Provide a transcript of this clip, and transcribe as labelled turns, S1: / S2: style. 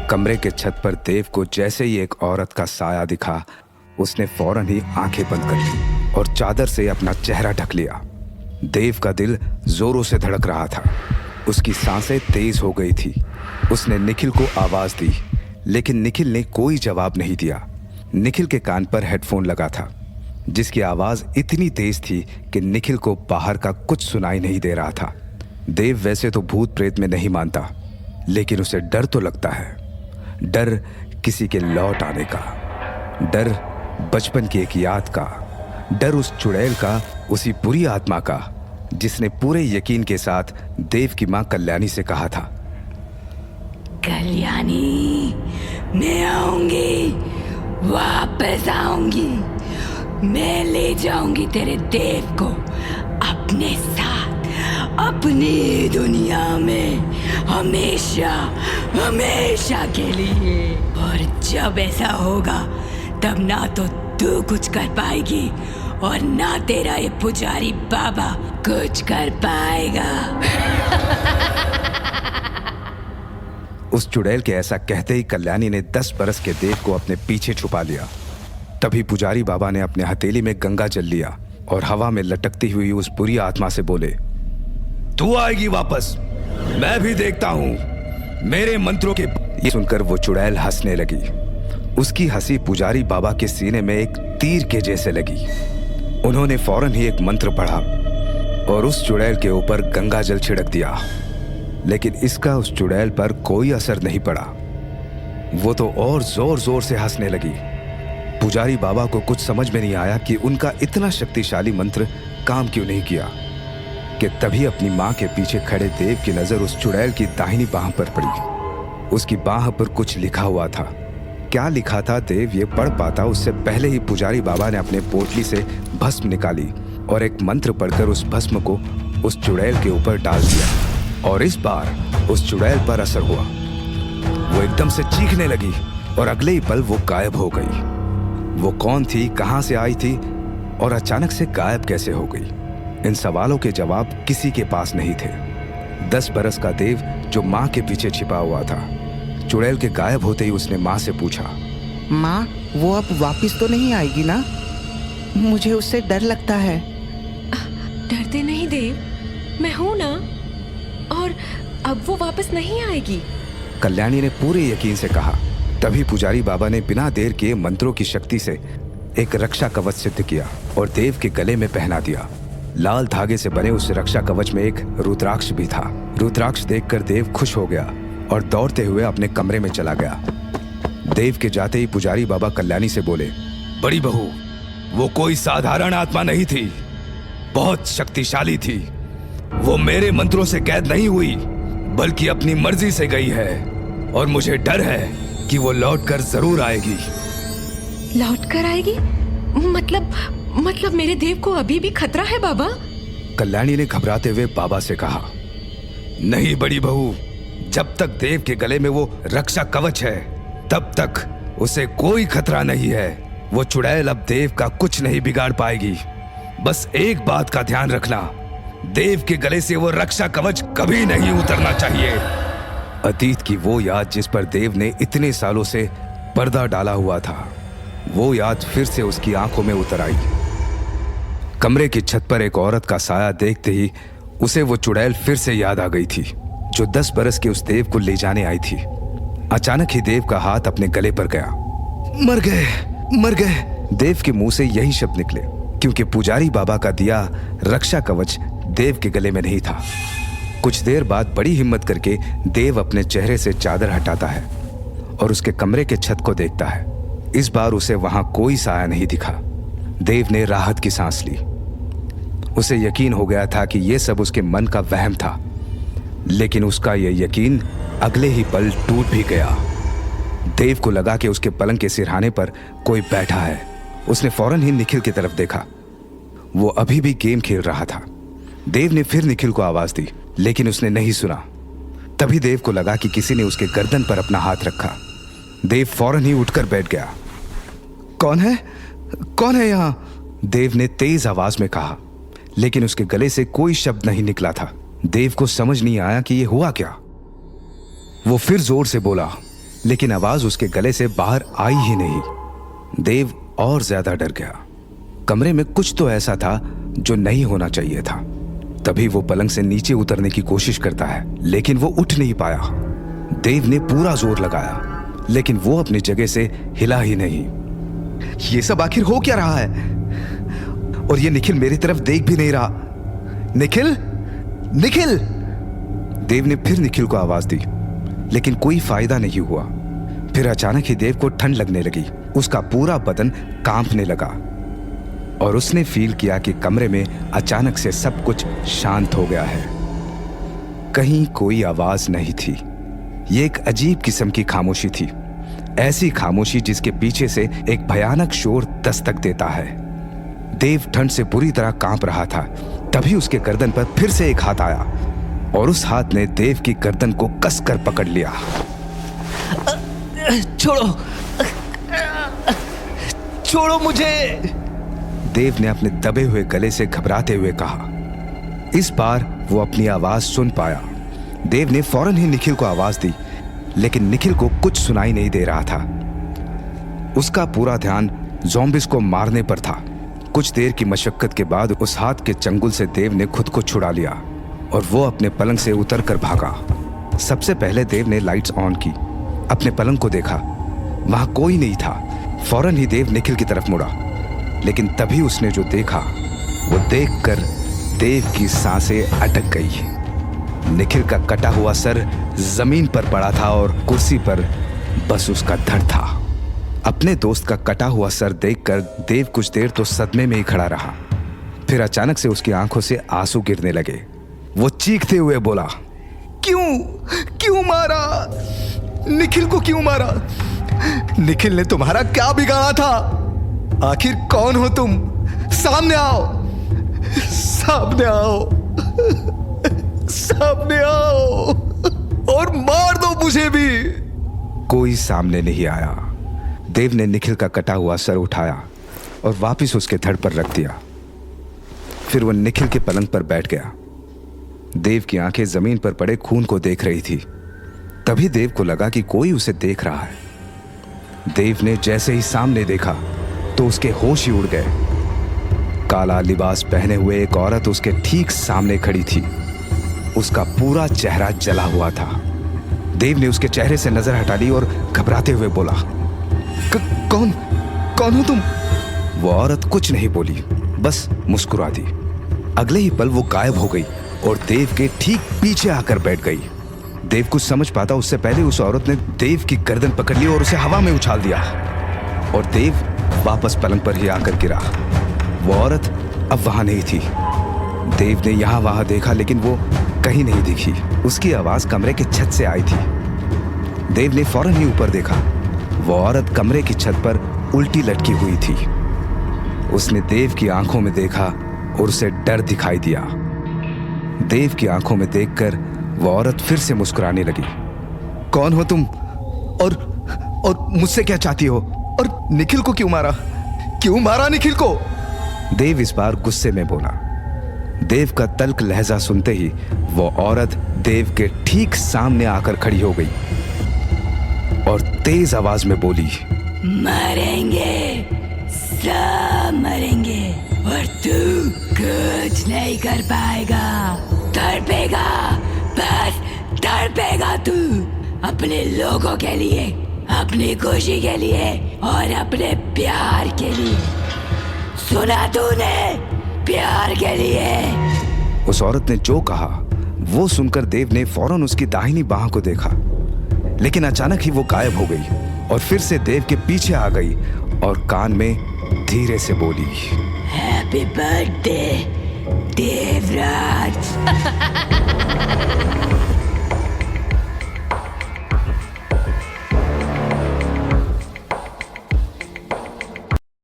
S1: कमरे के छत पर देव को जैसे ही एक औरत का साया दिखा, उसने फौरन ही आंखें बंद कर ली और चादर से अपना चेहरा ढक लिया। देव का दिल जोरों से धड़क रहा था, उसकी सांसें तेज हो गई थी। उसने निखिल को आवाज दी, लेकिन निखिल ने कोई जवाब नहीं दिया। निखिल के कान पर हेडफोन लगा था, जिसकी आवाज इतनी तेज थी कि निखिल को बाहर का कुछ सुनाई नहीं दे रहा था। देव वैसे तो भूत प्रेत में नहीं मानता, लेकिन उसे डर तो लगता है। डर किसी के लौट आने का, डर बचपन की एक याद का, डर उस चुड़ैल का, उसी बुरी आत्मा का जिसने पूरे यकीन के साथ देव की मां कल्याणी से कहा था,
S2: कल्याणी मैं आऊंगी, वापस आऊंगी, मैं ले जाऊंगी तेरे देव को अपने साथ अपनी दुनिया में हमेशा हमेशा के लिए। और जब ऐसा होगा तब ना तो तू कुछ कर पाएगी और ना तेरा ये पुजारी बाबा कुछ कर पाएगा।
S1: उस चुड़ैल के ऐसा कहते ही कल्याणी ने 10 बरस के देव को अपने पीछे छुपा लिया। तभी पुजारी बाबा ने अपने हथेली में गंगा जल लिया और हवा में लटकती हुई उस बुरी आत्मा से बोले, तू आएगी वापस, मैं भी देखता हूं मेरे मंत्रों के। ये सुनकर वो चुड़ैल हंसने लगी। उसकी हंसी पुजारी बाबा के सीने में एक तीर के जैसे लगी। उन्होंने फौरन ही एक मंत्र पढ़ा और उस चुड़ैल के ऊपर गंगा जल छिड़क दिया, लेकिन इसका उस चुड़ैल पर कोई असर नहीं पड़ा। वो तो और जोर जोर से हंसने लगी। पुजारी बाबा को कुछ समझ में नहीं आया कि उनका इतना शक्तिशाली मंत्र काम क्यों नहीं किया, कि तभी अपनी मां के पीछे खड़े देव की नजर उस चुड़ैल की दाहिनी बाह पर पड़ी। उसकी बाह पर कुछ लिखा हुआ था। क्या लिखा था देव ये पढ़ पाता उससे पहले ही पुजारी बाबा ने अपने पोटली से भस्म निकाली और एक मंत्र पढ़कर उस भस्म को उस चुड़ैल के ऊपर डाल दिया। और इस बार उस चुड़ैल पर असर हुआ। वो एकदम से चीखने लगी और अगले ही पल वो गायब हो गई। वो कौन थी, कहां से आई थी और अचानक से गायब कैसे हो गई? इन सवालों के जवाब किसी के पास नहीं थे। 10 बरस का देव जो मां के पीछे छिपा हुआ था, चुड़ैल के गायब होते ही उसने मां से पूछा,
S3: माँ वो अब वापस तो नहीं आएगी ना? मुझे उससे डर लगता है।
S4: डरते नहीं देव, मैं हूं ना, और अब वो वापस नहीं आएगी।
S1: कल्याणी ने पूरे यकीन से कहा। तभी पुजारी बाबा ने बिना देर किए मंत्रों की शक्ति से एक रक्षा कवच सिद्ध किया और देव के गले में पहना दिया। लाल धागे से बने उस रक्षा कवच में एक रुद्राक्ष भी था। रुद्राक्ष देखकर देव खुश हो गया और दौड़ते हुए अपने कमरे में चला गया। देव के जाते ही पुजारी बाबा कल्याणी से बोले, बड़ी बहू, वो कोई साधारण आत्मा नहीं थी, बहुत शक्तिशाली थी। वो मेरे मंत्रों से कैद नहीं हुई, बल्कि अपनी मर्जी से गई है और मुझे डर है कि वो लौटकर जरूर आएगी।
S4: लौटकर आएगी? मतलब मेरे देव को अभी भी खतरा है बाबा?
S1: कल्याणी ने घबराते हुए बाबा से कहा, नहीं बड़ी बहू, जब तक देव के गले में वो रक्षा कवच है तब तक उसे कोई खतरा नहीं है। वो चुड़ैल अब देव का कुछ नहीं बिगाड़ पाएगी। बस एक बात का ध्यान रखना, देव के गले से वो रक्षा कवच कभी नहीं उतरना चाहिए। अतीत की वो याद जिस पर देव ने इतने सालों से पर्दा डाला हुआ था, वो याद फिर से उसकी आंखों में उतर आई। कमरे की छत पर एक औरत का साया देखते ही उसे वो चुड़ैल फिर से याद आ गई थी, जो 10 बरस के उस देव को ले जाने आई थी। अचानक ही देव का हाथ अपने गले पर गया। मर गए, मर गए। देव के मुंह से यही शब्द निकले, क्योंकि पुजारी बाबा का दिया रक्षा कवच देव के गले में नहीं था। कुछ देर बाद बड़ी हिम्मत करके देव अपने चेहरे से चादर हटाता है और उसके कमरे के छत को देखता है। इस बार उसे वहां कोई साया नहीं दिखा। देव ने राहत की सांस ली। उसे यकीन हो गया था कि यह सब उसके मन का वहम था, लेकिन उसका यह यकीन अगले ही पल टूट भी गया। देव को लगा कि उसके पलंग के सिरहाने पर कोई बैठा है। उसने फौरन ही निखिल की तरफ देखा। वो अभी भी गेम खेल रहा था। देव ने फिर निखिल को आवाज दी, लेकिन उसने नहीं सुना। तभी देव को लगा कि किसी ने उसके गर्दन पर अपना हाथ रखा। देव फौरन ही उठकर बैठ गया। कौन है, कौन है यहां? देव ने तेज आवाज में कहा, लेकिन उसके गले से कोई शब्द नहीं निकला था। देव को समझ नहीं आया कि यह हुआ क्या। वो फिर जोर से बोला, लेकिन आवाज उसके गले से बाहर आई ही नहीं। देव और ज्यादा डर गया। कमरे में कुछ तो ऐसा था जो नहीं होना चाहिए था। तभी वो पलंग से नीचे उतरने की कोशिश करता है, लेकिन वो उठ नहीं पाया। देव ने पूरा जोर लगाया, लेकिन वो अपनी जगह से हिला ही नहीं। ये सब आखिर हो क्या रहा है? और ये निखिल मेरी तरफ देख भी नहीं रहा। निखिल, निखिल! देव ने फिर निखिल को आवाज दी, लेकिन कोई फायदा नहीं हुआ। फिर अचानक ही देव को ठंड लगने लगी। उसका पूरा बदन कांपने लगा और उसने फील किया कि कमरे में अचानक से सब कुछ शांत हो गया है। कहीं कोई आवाज नहीं थी। ये एक अजीब किस्म की खामोशी थी, ऐसी खामोशी जिसके पीछे से एक भयानक शोर दस्तक देता है। देव ठंड से बुरी तरह कांप रहा था। तभी उसके गर्दन पर फिर से एक हाथ आया और उस हाथ ने देव की गर्दन को कसकर पकड़ लिया।
S3: छोड़ो, छोड़ो मुझे!
S1: देव ने अपने दबे हुए गले से घबराते हुए कहा। इस बार वो अपनी आवाज सुन पाया। देव ने फौरन ही निखिल को आवाज दी, लेकिन निखिल को कुछ सुनाई नहीं दे रहा था। उसका पूरा ध्यान ज़ॉम्बिस को मारने पर था। कुछ देर की मशक्कत के बाद उस हाथ के चंगुल से देव ने खुद को छुड़ा लिया और वो अपने पलंग से उतरकर भागा। सबसे पहले देव ने लाइट्स ऑन की, अपने पलंग को देखा, वहां कोई नहीं था। फौरन ही देव निखिल की तरफ मुड़ा, लेकिन तभी उसने जो देखा वो देखकर देव की सांसें अटक गई। निखिल का कटा हुआ सर जमीन पर पड़ा था और कुर्सी पर बस उसका धड़ था। अपने दोस्त का कटा हुआ सर देखकर देव कुछ देर तो सदमे में ही खड़ा रहा। फिर अचानक से उसकी आंखों से आंसू गिरने लगे। वो चीखते हुए बोला, क्यों मारा? निखिल को क्यों मारा? निखिल ने तुम्हारा क्या बिगाड़ा था? आखिर कौन हो तुम? सामने आओ, सामने आओ, सामने आओ और मार दो मुझे भी। कोई सामने नहीं आया। देव ने निखिल का कटा हुआ सर उठाया और वापस उसके धड़ पर रख दिया। फिर वह निखिल के पलंग पर बैठ गया। देव की आंखें जमीन पर पड़े खून को देख रही थी। तभी देव को लगा कि कोई उसे देख रहा है। देव ने जैसे ही सामने देखा तो उसके होश ही उड़ गए। काला लिबास पहने हुए एक औरत उसके ठीक सामने खड़ी थी। उसका पूरा चेहरा जला हुआ था। देव ने उसके चेहरे से नजर हटा ली और घबराते हुए बोला, कौन हो तुम? वो औरत कुछ नहीं बोली, बस मुस्कुरा दी। अगले ही पल वो गायब हो गई और देव के ठीक पीछे आकर बैठ गई। देव कुछ समझ पाता उससे पहले उस औरत ने देव की गर्दन पकड़ ली और उसे हवा में उछाल दिया और देव वापस पलंग पर ही आकर गिरा। वो औरत अब वहां नहीं थी। देव ने यहां वहां देखा, लेकिन वो कहीं नहीं दिखी। उसकी आवाज कमरे की छत से आई थी। देव ने फौरन ही ऊपर देखा। वो औरत कमरे की छत पर उल्टी लटकी हुई थी। उसने देव की आंखों में देखा और उसे डर दिखाई दिया। देव की आंखों में देखकर वो औरत फिर से मुस्कुराने लगी। कौन हो तुम? और मुझसे क्या चाहती हो? और निखिल को क्यों मारा? क्यों मारा निखिल को? देव इस बार गुस्से में बोला। देव का तल्ख लहजा सुनते ही वो औरत देव के ठीक सामने आकर खड़ी हो गई और तेज आवाज में बोली,
S2: मरेंगे, सब मरेंगे और तू कुछ नहीं कर पाएगा। तड़पेगा, बस तड़पेगा तू, अपने लोगों के लिए, अपनी खुशी के लिए और अपने प्यार के लिए। सुना तूने? प्यार के लिए।
S1: उस औरत ने जो कहा वो सुनकर देव ने फौरन उसकी दाहिनी बाह को देखा, लेकिन अचानक ही वो गायब हो गई और फिर से देव के पीछे आ गई और कान में धीरे से बोली,
S2: हैप्पी बर्थडे देवराज।